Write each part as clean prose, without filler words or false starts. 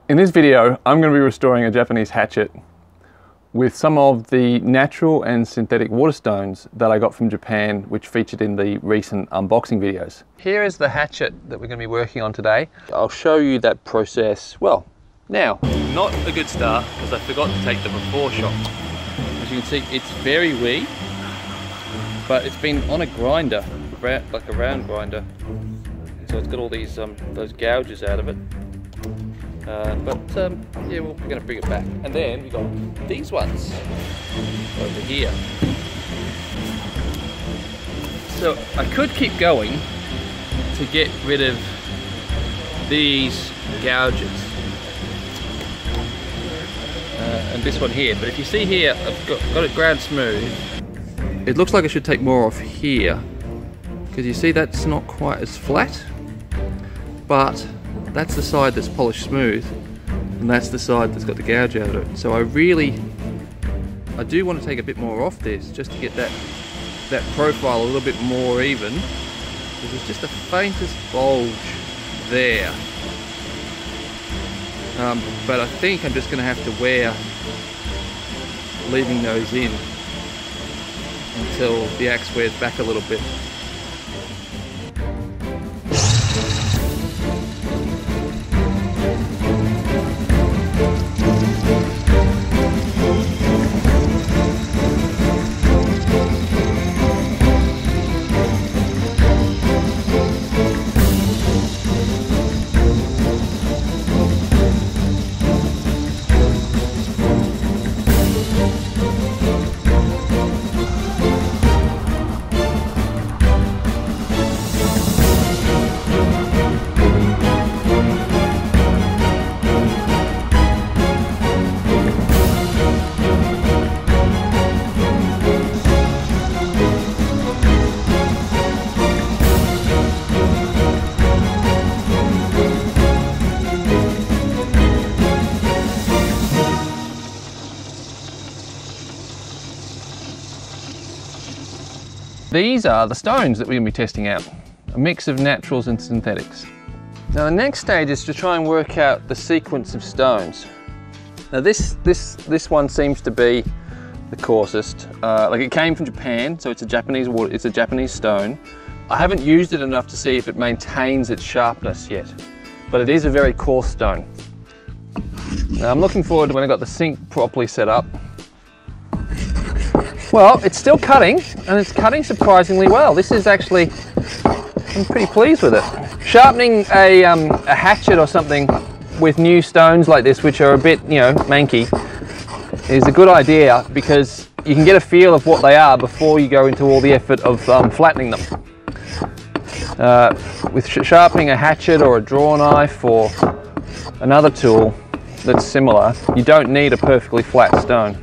In this video, I'm going to be restoring a Japanese hatchet with some of the natural and synthetic water stones that I got from Japan, which featured in the recent unboxing videos. Here is the hatchet that we're going to be working on today. I'll show you that process, well, now. Not a good start because I forgot to take the before shot. As you can see, it's very wee, but it's been on a grinder, like a round grinder. So it's got all these those gouges out of it. Yeah, we're going to bring it back. And then we got these ones over here. So I could keep going to get rid of these gouges. And this one here. But if you see here, I've got it ground smooth. It looks like I should take more off here, because you see that's not quite as flat. But that's the side that's polished smooth, and that's the side that's got the gouge out of it. So I do want to take a bit more off this, just to get that profile a little bit more even, because there's just the faintest bulge there. But I think I'm just going to have to wear leaving those in until the axe wears back a little bit. These are the stones that we're going to be testing out, a mix of naturals and synthetics. Now the next stage is to try and work out the sequence of stones. Now this one seems to be the coarsest. Like it came from Japan, so it's a Japanese stone. I haven't used it enough to see if it maintains its sharpness yet, but it is a very coarse stone. Now I'm looking forward to when I got the sink properly set up. Well, it's still cutting, and it's cutting surprisingly well. This is actually, I'm pretty pleased with it. Sharpening a hatchet or something with new stones like this, which are a bit, manky, is a good idea, because you can get a feel of what they are before you go into all the effort of flattening them. With sharpening a hatchet or a draw knife or another tool that's similar, you don't need a perfectly flat stone.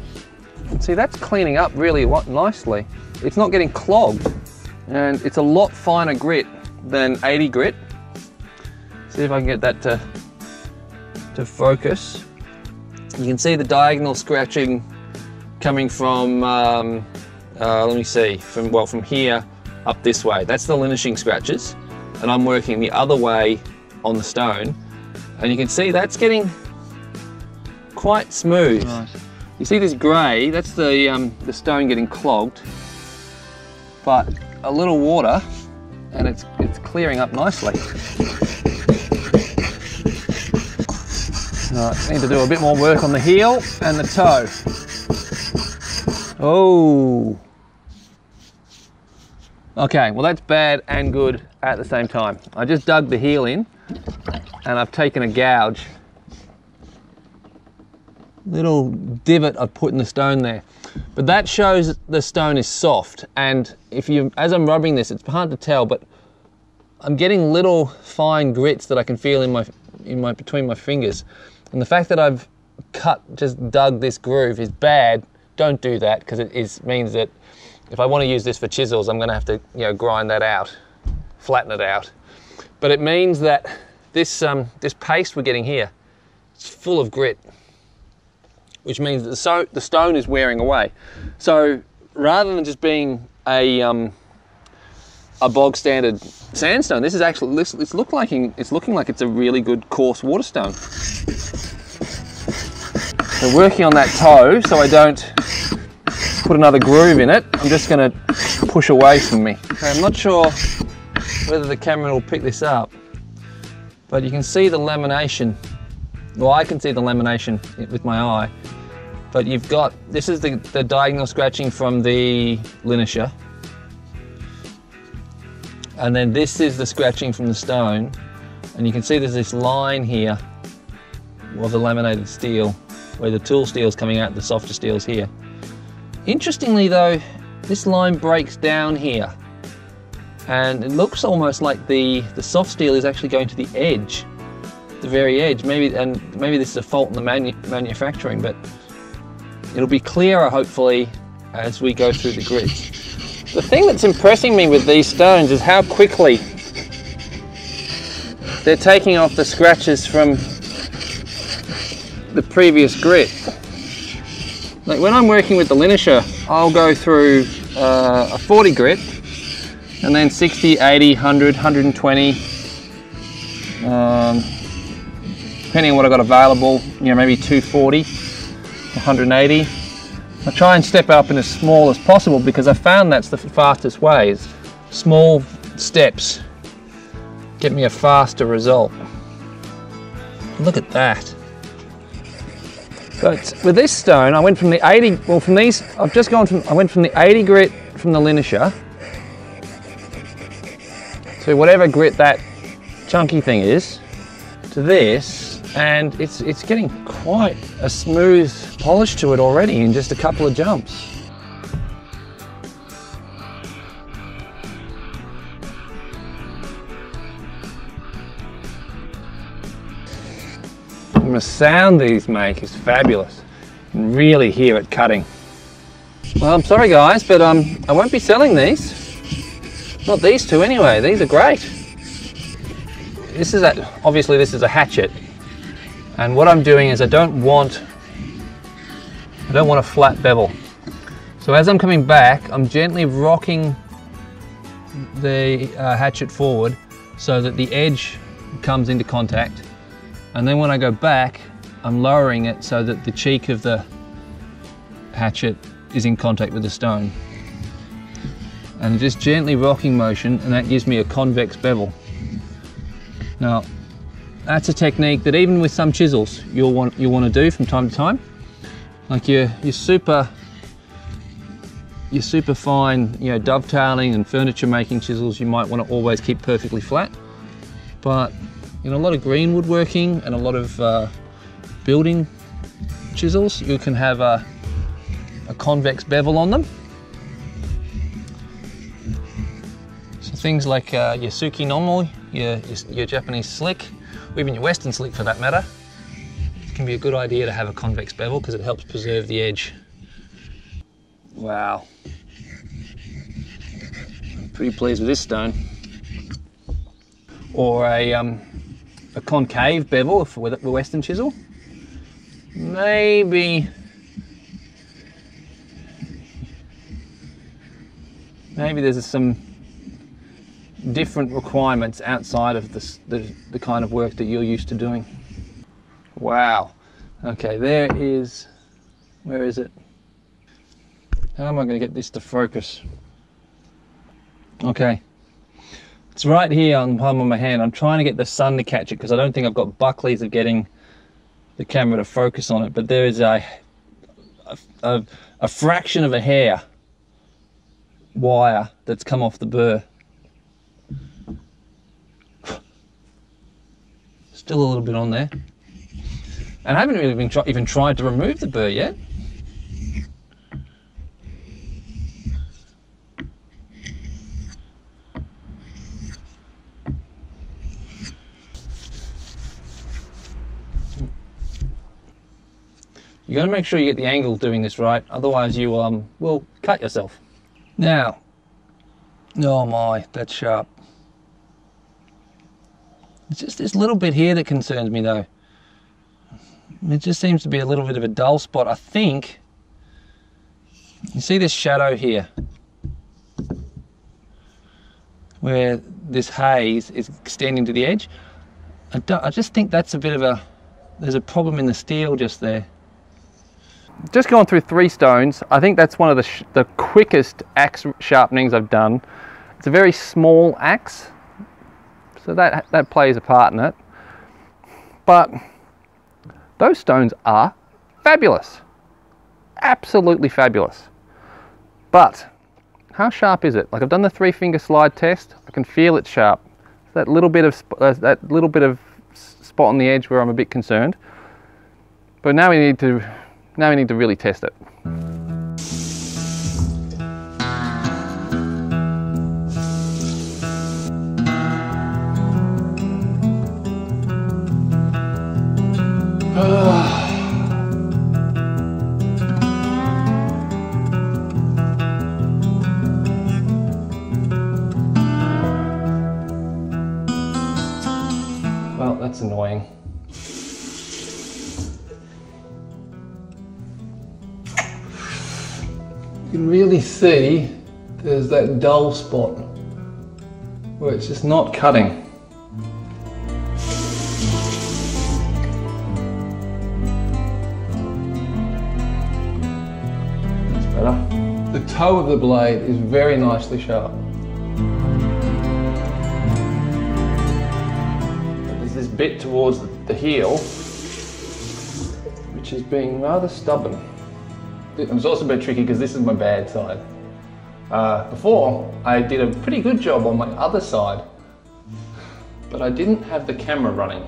See, that's cleaning up really nicely. It's not getting clogged, and it's a lot finer grit than 80 grit. See if I can get that to focus. You can see the diagonal scratching coming from, let me see, from here up this way. That's the linishing scratches, and I'm working the other way on the stone, and you can see that's getting quite smooth. Right. You see this grey, that's the stone getting clogged, but a little water and it's clearing up nicely. Right, need to do a bit more work on the heel and the toe. Oh! Okay, well that's bad and good at the same time. I just dug the heel in and I've taken a gouge. Little divot I've put in the stone there, but that shows the stone is soft. And as I'm rubbing this, it's hard to tell, but I'm getting little fine grits that I can feel between my fingers. And the fact that I've just dug this groove is bad. Don't do that, because it means that if I want to use this for chisels, I'm going to have to grind that out, flatten it out. But it means that this paste we're getting here, it's full of grit, which means that the stone is wearing away. So rather than just being a bog standard sandstone, this is actually, it's looking like it's a really good coarse water stone. So working on that toe so I don't put another groove in it, I'm just going to push away from me. Okay, I'm not sure whether the camera will pick this up, but you can see the lamination. Well, I can see the lamination with my eye, but you've got, this is the diagonal scratching from the Linisher, and then this is the scratching from the stone, and you can see there's this line here of the laminated steel where the tool steel is coming out, the softer steel's here. Interestingly though, this line breaks down here, and it looks almost like the soft steel is actually going to the edge, the very edge. Maybe this is a fault in the manufacturing, but it'll be clearer hopefully as we go through the grids. The thing that's impressing me with these stones is how quickly they're taking off the scratches from the previous grit. Like when I'm working with the Linisher, I'll go through a 40 grit and then 60, 80, 100, 120, depending on what I've got available, you know, maybe 240, 180. I try and step up in as small as possible because I found that's the fastest way, is small steps get me a faster result. Look at that. But with this stone, I went from the 80, well from these, I went from the 80 grit from the Linisher to whatever grit that chunky thing is, to this, and it's getting quite a smooth polish to it already in just a couple of jumps. And the sound these make is fabulous. You can really hear it cutting. Well, I'm sorry guys, but I won't be selling these. Not these two anyway, these are great. This is obviously this is a hatchet. And what I'm doing is I don't want a flat bevel. So as I'm coming back, I'm gently rocking the hatchet forward so that the edge comes into contact. And then when I go back, I'm lowering it so that the cheek of the hatchet is in contact with the stone. And just gently rocking motion, and that gives me a convex bevel. Now, that's a technique that even with some chisels you'll want to do from time to time. Like your super fine, you know, dovetailing and furniture making chisels, you might want to always keep perfectly flat. But in a lot of green woodworking and a lot of building chisels, you can have a convex bevel on them. So things like your Suki nomi, your Japanese slick, or even your Western slick for that matter, it can be a good idea to have a convex bevel because it helps preserve the edge. Wow. I'm pretty pleased with this stone. Or a concave bevel with a Western chisel. Maybe there's some different requirements outside of the kind of work that you're used to doing. Wow. Okay, where is it? How am I going to get this to focus? Okay. It's right here on the palm of my hand. I'm trying to get the sun to catch it because I don't think I've got buckleys of getting the camera to focus on it, but there is a fraction of a hair wire that's come off the burr. Still a little bit on there. And I haven't really even tried to remove the burr yet. You got to make sure you get the angle doing this right, otherwise you will cut yourself. Now, oh my, that's sharp. It's just this little bit here that concerns me though. It just seems to be a little bit of a dull spot. I think, you see this shadow here, where this haze is extending to the edge? I just think that's a bit of there's a problem in the steel just there. just gone through 3 stones. I think that's one of the quickest axe sharpenings I've done. It's a very small axe, so that plays a part in it. But those stones are fabulous, absolutely fabulous. But how sharp is it? Like, I've done the 3-finger slide test. I can feel it's sharp. That little bit of spot on the edge where I'm a bit concerned. But now we need to really test it. Well, that's annoying. You can really see there's that dull spot where it's just not cutting. That's better. The toe of the blade is very nicely sharp. There's this bit towards the heel which is being rather stubborn. It's also a bit tricky because this is my bad side. Before, I did a pretty good job on my other side, but I didn't have the camera running.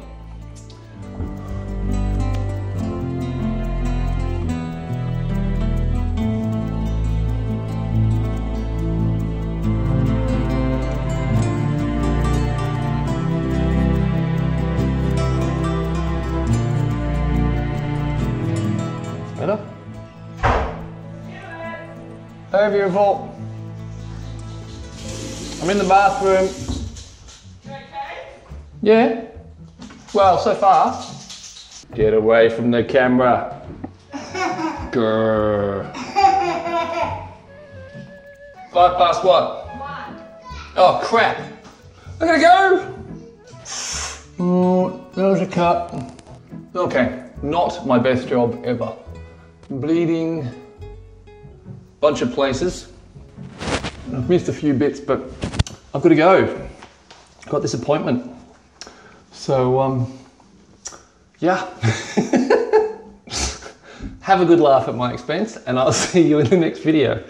Better? Hey, beautiful. I'm in the bathroom. You okay? Yeah. Well, so far. Get away from the camera. Grrr. 5 past what? 1. Oh, crap. I gotta go. Oh, that was a cut. Okay, not my best job ever. Bleeding. Bunch of places. I've missed a few bits, but I've got to go. I've got this appointment. So, yeah. Have a good laugh at my expense, and I'll see you in the next video.